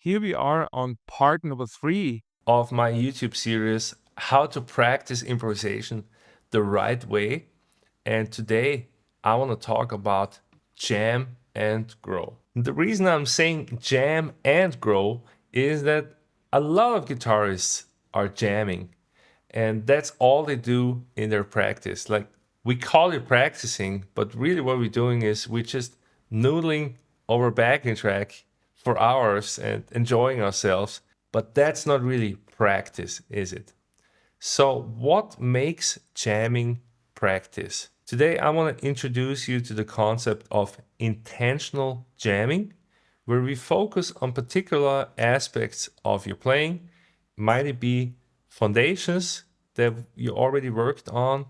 Here we are on part number 3 of my YouTube series, How to Practice Improvisation the Right Way. And today I want to talk about jam and grow. The reason I'm saying jam and grow is that a lot of guitarists are jamming, and that's all they do in their practice. Like, we call it practicing, but really what we're doing is we're just noodling over a backing track for hours and enjoying ourselves. But that's not really practice, is it? So what makes jamming practice? Today I want to introduce you to the concept of intentional jamming, where we focus on particular aspects of your playing. Might it be foundations that you already worked on,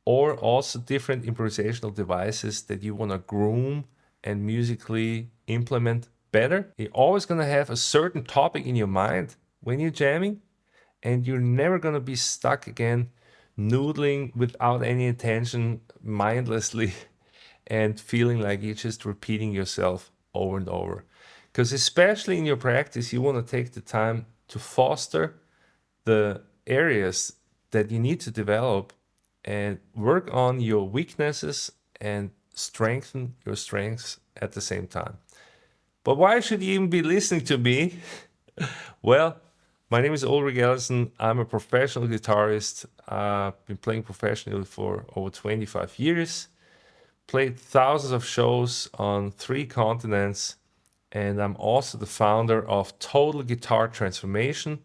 or also different improvisational devices that you want to groom and musically implement better. You're always going to have a certain topic in your mind when you're jamming, and you're never going to be stuck again noodling without any intention, mindlessly, and feeling like you're just repeating yourself over and over. Because especially in your practice, you want to take the time to foster the areas that you need to develop and work on your weaknesses and strengthen your strengths at the same time. But why should you even be listening to me? Well, my name is Ulrich Ellison. I'm a professional guitarist. I've been playing professionally for over 25 years, played thousands of shows on 3 continents, and I'm also the founder of Total Guitar Transformation.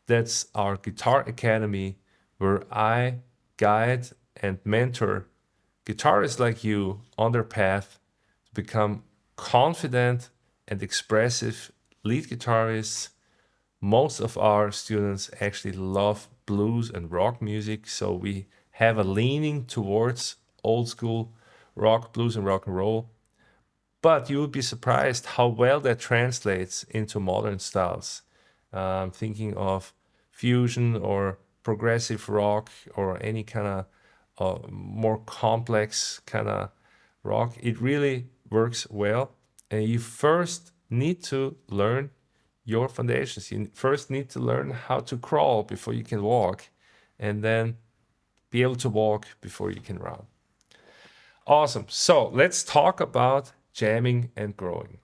That's our guitar academy where I guide and mentor guitarists like you on their path to become confident and expressive lead guitarists. Most of our students actually love blues and rock music, so we have a leaning towards old school rock, blues, and rock and roll. But you would be surprised how well that translates into modern styles. Thinking of fusion or progressive rock or any kind of more complex kind of rock. It really works well. And you first need to learn your foundations. You first need to learn how to crawl before you can walk, and then be able to walk before you can run. Awesome. So let's talk about jamming and growing.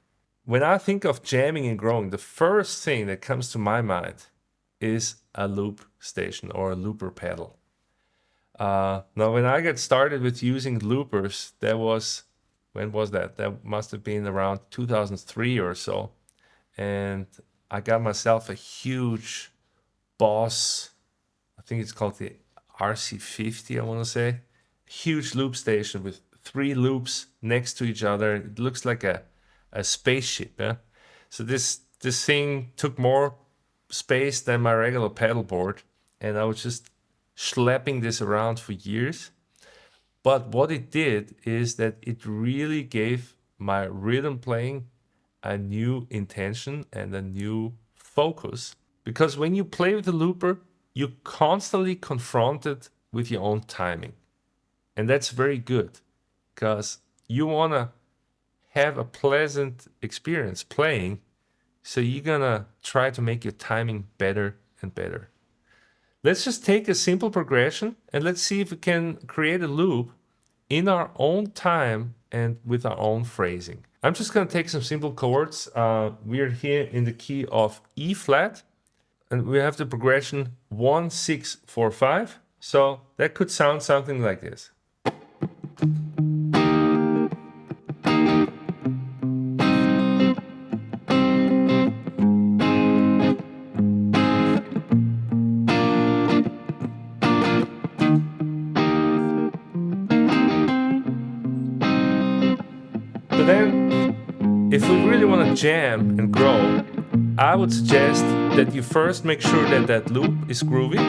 When I think of jamming and growing, the first thing that comes to my mind is a loop station or a looper pedal. Now, when I got started with using loopers, when was that? That must have been around 2003 or so. And I got myself a huge Boss, I think it's called the RC50, I want to say. Huge loop station with 3 loops next to each other. It looks like a spaceship. Yeah? So this thing took more space than my regular pedal board, and I was just schlepping this around for years. But what it did is that it really gave my rhythm playing a new intention and a new focus. Because when you play with the looper, you're constantly confronted with your own timing. And that's very good, because you want to have a pleasant experience playing, so you're going to try to make your timing better and better. Let's just take a simple progression and let's see if we can create a loop in our own time and with our own phrasing. I'm just going to take some simple chords. We're here in the key of E flat, and we have the progression 1, 6, 4, 5. So that could sound something like this. So then, if we really want to jam and grow, I would suggest that you first make sure that that loop is groovy,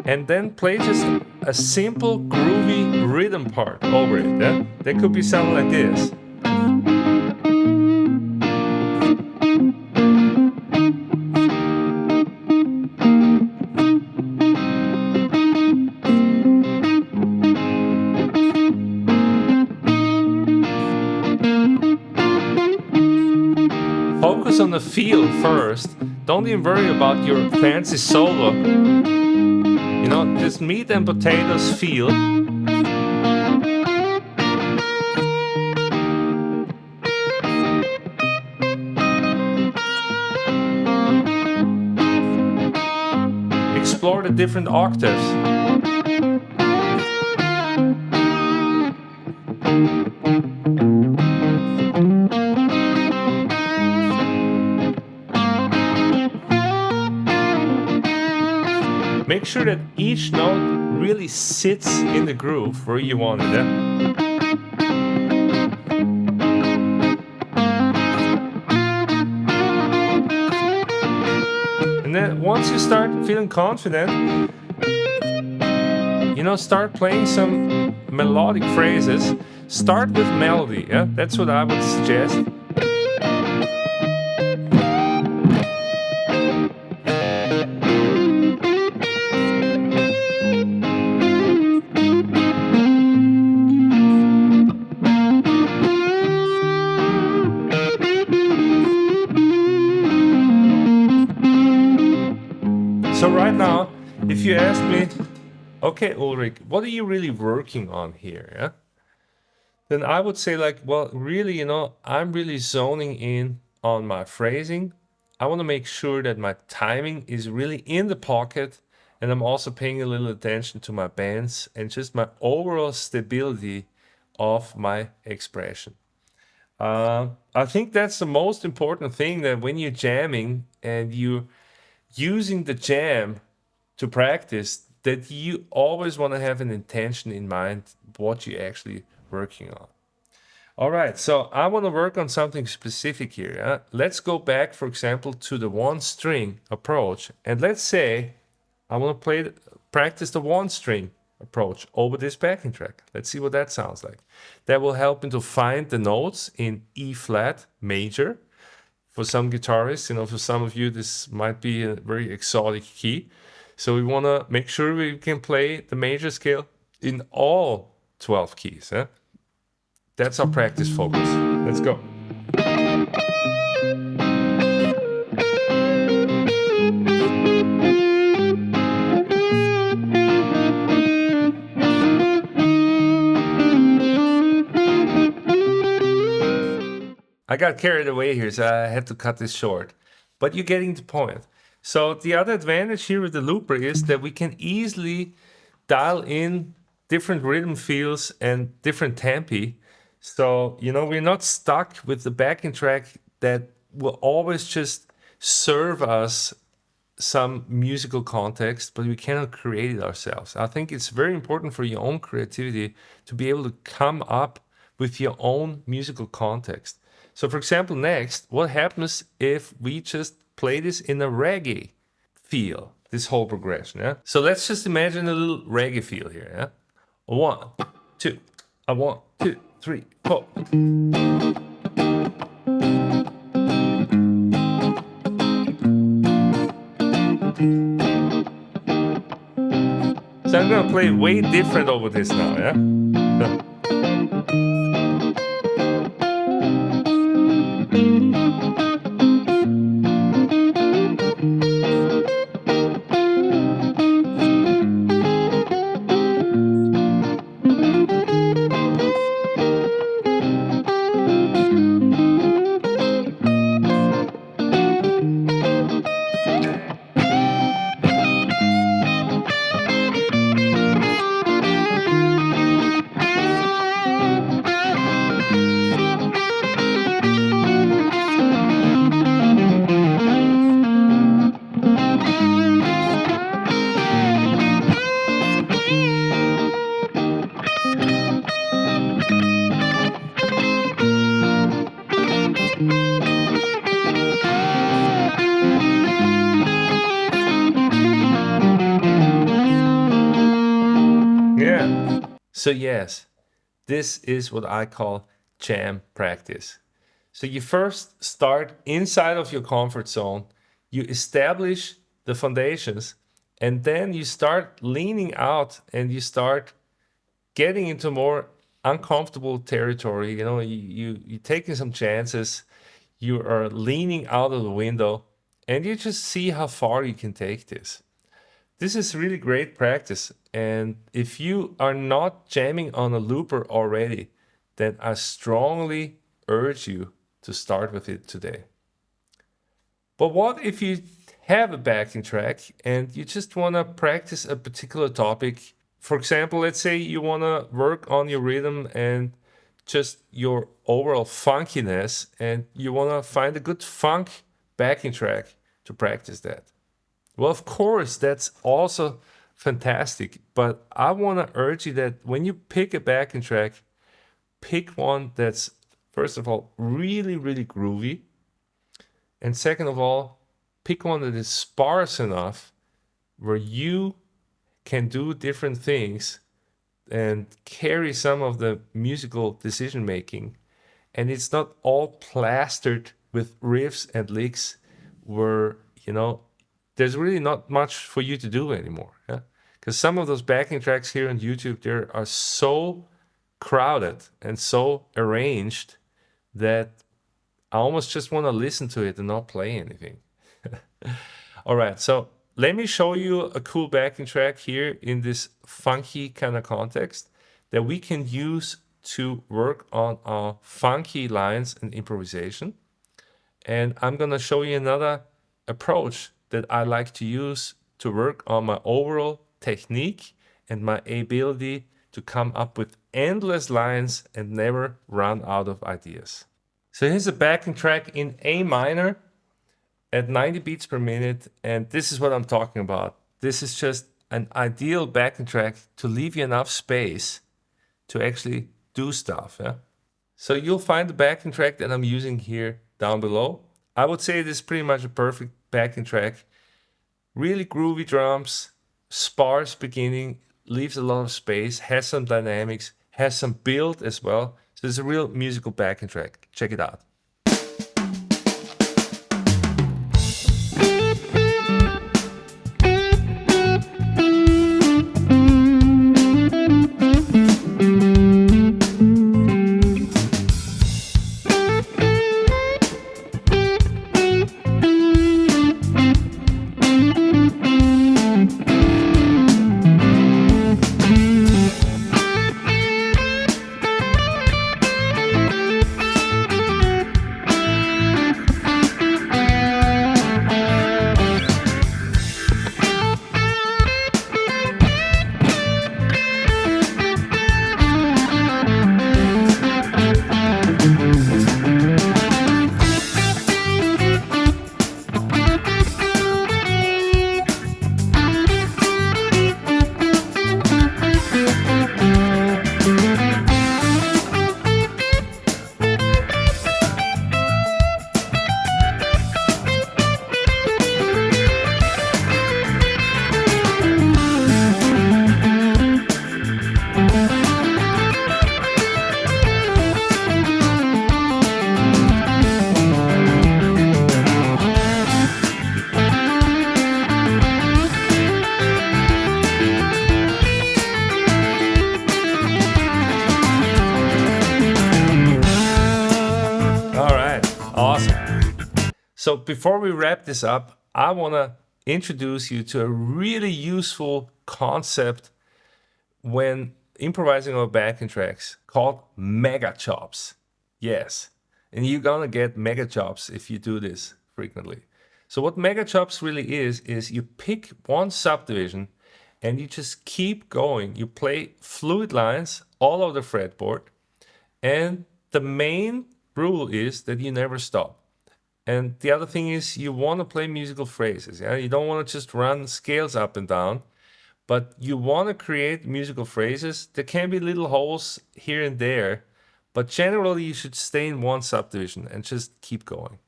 and then play just a simple groovy rhythm part over it. Yeah? That could be something like this. Focus on the feel first. Don't even worry about your fancy solo. You know, just meat and potatoes feel. Explore the different octaves. Make sure that each note really sits in the groove where you want it. And then once you start feeling confident, you know, start playing some melodic phrases. Start with melody, yeah? That's what I would suggest. So right now, if you ask me, okay, Ulrich, what are you really working on here? Yeah? Then I would say like, well, really, you know, I'm really zoning in on my phrasing. I want to make sure that my timing is really in the pocket, and I'm also paying a little attention to my bends and just my overall stability of my expression. I think that's the most important thing, that when you're jamming and you using the jam to practice, that you always want to have an intention in mind what you're actually working on. All right, so I want to work on something specific here. Yeah? Let's go back, for example, to the one string approach, and let's say I want to practice the one string approach over this backing track. Let's see what that sounds like. That will help me to find the notes in E flat major. For some guitarists, you know, for some of you, this might be a very exotic key. So we want to make sure we can play the major scale in all 12 keys. Eh? That's our practice focus. Let's go. I got carried away here, so I had to cut this short. But you're getting the point. So the other advantage here with the looper is that we can easily dial in different rhythm feels and different tempi. So, you know, we're not stuck with the backing track that will always just serve us some musical context, but we cannot create it ourselves. I think it's very important for your own creativity to be able to come up with your own musical context. So for example, next, what happens if we just play this in a reggae feel, this whole progression, yeah? So let's just imagine a little reggae feel here, yeah? 1, 2, 1, 2, 3, 4. So I'm gonna play way different over this now, yeah? So. So yes, this is what I call jam practice. So you first start inside of your comfort zone, you establish the foundations, and then you start leaning out and you start getting into more uncomfortable territory. You know, you're taking some chances, You are leaning out of the window and you just see how far you can take this. This is really great practice. And if you are not jamming on a looper already, then I strongly urge you to start with it today. But what if you have a backing track and you just want to practice a particular topic? For example, let's say you want to work on your rhythm and just your overall funkiness, and you want to find a good funk backing track to practice that. Well, of course, that's also fantastic, but I want to urge you that when you pick a backing track, pick one that's, first of all, really, really groovy. And second of all, pick one that is sparse enough where you can do different things and carry some of the musical decision making. And it's not all plastered with riffs and licks where, there's really not much for you to do anymore. Because some of those backing tracks here on YouTube, they are so crowded and so arranged that I almost just want to listen to it and not play anything. All right, so let me show you a cool backing track here in this funky kind of context that we can use to work on our funky lines and improvisation. And I'm going to show you another approach that I like to use to work on my overall technique and my ability to come up with endless lines and never run out of ideas. So here's a backing track in A minor at 90 beats per minute, and this is what I'm talking about. This is just an ideal backing track to leave you enough space to actually do stuff. So you'll find the backing track that I'm using here down below. I would say this is pretty much a perfect backing track. Really groovy drums, sparse beginning, leaves a lot of space, has some dynamics, has some build as well. So it's a real musical backing track. Check it out. So before we wrap this up, I want to introduce you to a really useful concept when improvising on backing tracks called mega chops. Yes, and you're gonna get mega chops if you do this frequently. So what mega chops really is you pick one subdivision and you just keep going. You play fluid lines all over the fretboard, and the main rule is that you never stop. And the other thing is you want to play musical phrases. You don't want to just run scales up and down, but you want to create musical phrases. There can be little holes here and there, but generally you should stay in one subdivision and just keep going.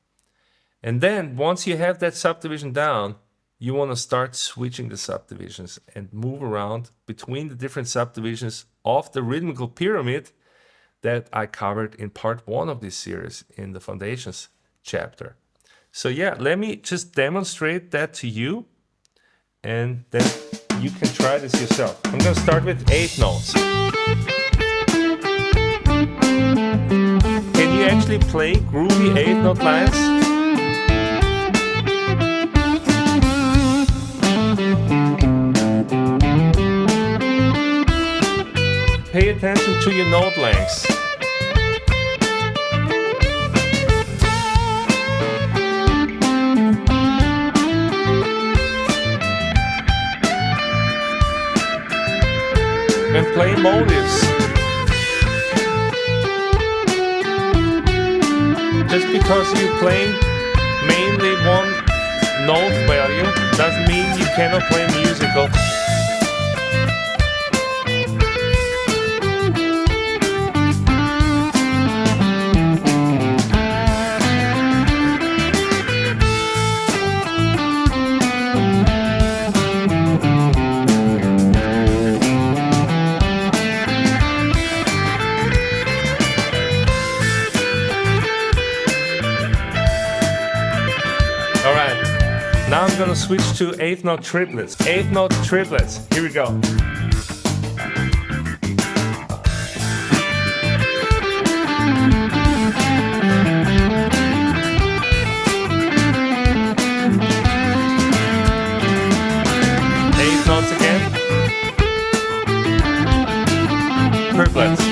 And then once you have that subdivision down, you want to start switching the subdivisions and move around between the different subdivisions of the rhythmical pyramid that I covered in part 1 of this series in the Foundations chapter. So yeah, let me just demonstrate that to you, and then you can try this yourself. I'm going to start with 8 notes. Can you actually play groovy 8-note lines? Pay attention to your note lengths. And play motives. Just because you're playing mainly one note value doesn't mean you cannot play musical. Alright, now I'm gonna switch to 8-note triplets. 8-note triplets, here we go. Eight notes again. Triplets.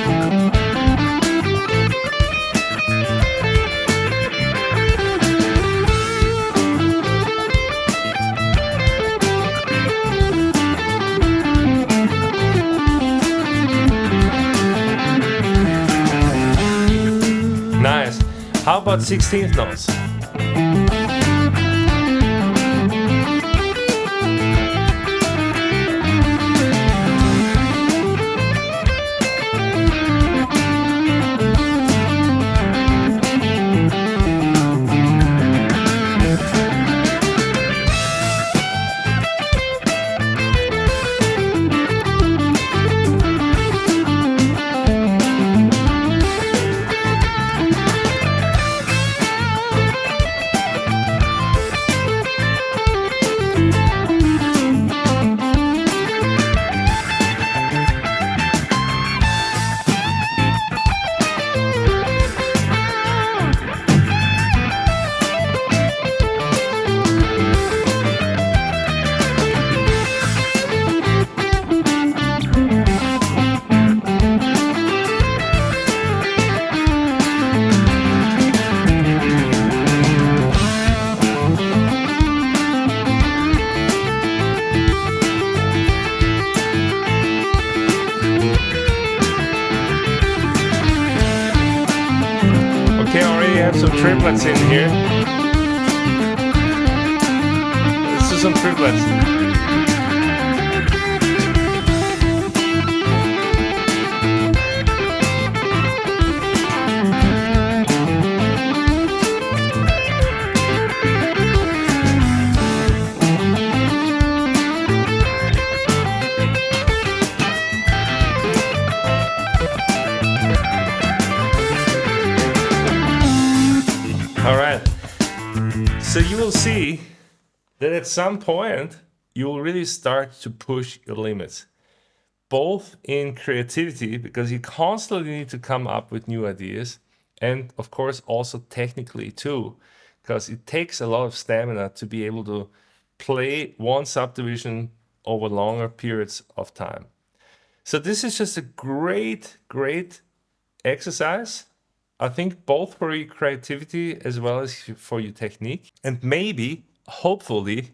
Nice. How about 16th notes? Okay, I already have some triplets in here. Let's do some triplets. All right, so you will see that at some point you will really start to push your limits, both in creativity, because you constantly need to come up with new ideas, and of course also technically too, because it takes a lot of stamina to be able to play one subdivision over longer periods of time. So this is just a great exercise, I think, both for your creativity as well as for your technique. And maybe, hopefully,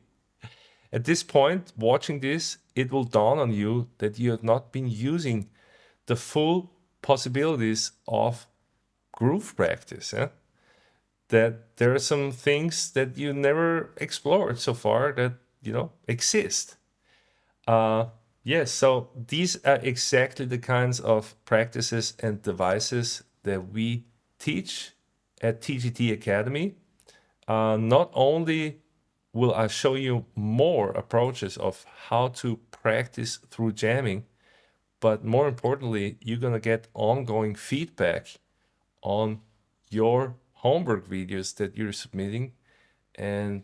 at this point, watching this, it will dawn on you that you have not been using the full possibilities of groove practice. That there are some things that you never explored so far that, exist. Yes, so these are exactly the kinds of practices and devices that we teach at TGT Academy. Not only will I show you more approaches of how to practice through jamming, but more importantly, you're gonna get ongoing feedback on your homework videos that you're submitting, and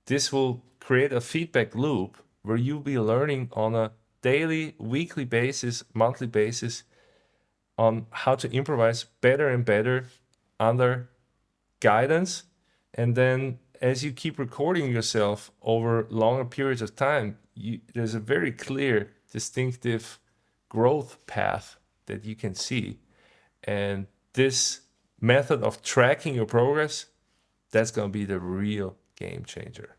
this will create a feedback loop where you'll be learning on a daily, weekly basis, monthly basis on how to improvise better and better under guidance. And then as you keep recording yourself over longer periods of time, there's a very clear, distinctive growth path that you can see. And this method of tracking your progress, that's going to be the real game changer.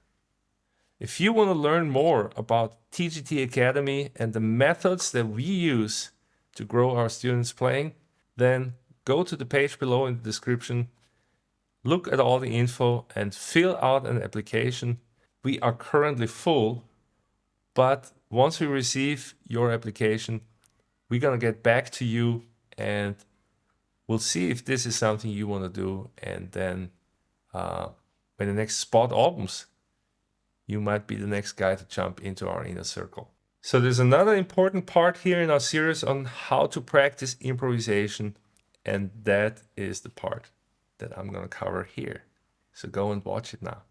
If you want to learn more about TGT Academy and the methods that we use to grow our students playing, then go to the page below in the description, look at all the info and fill out an application. We are currently full, but once we receive your application, we're going to get back to you and we'll see if this is something you want to do. And then when the next spot opens, you might be the next guy to jump into our inner circle. So there's another important part here in our series on how to practice improvisation, and that is the part that I'm going to cover here. So go and watch it now.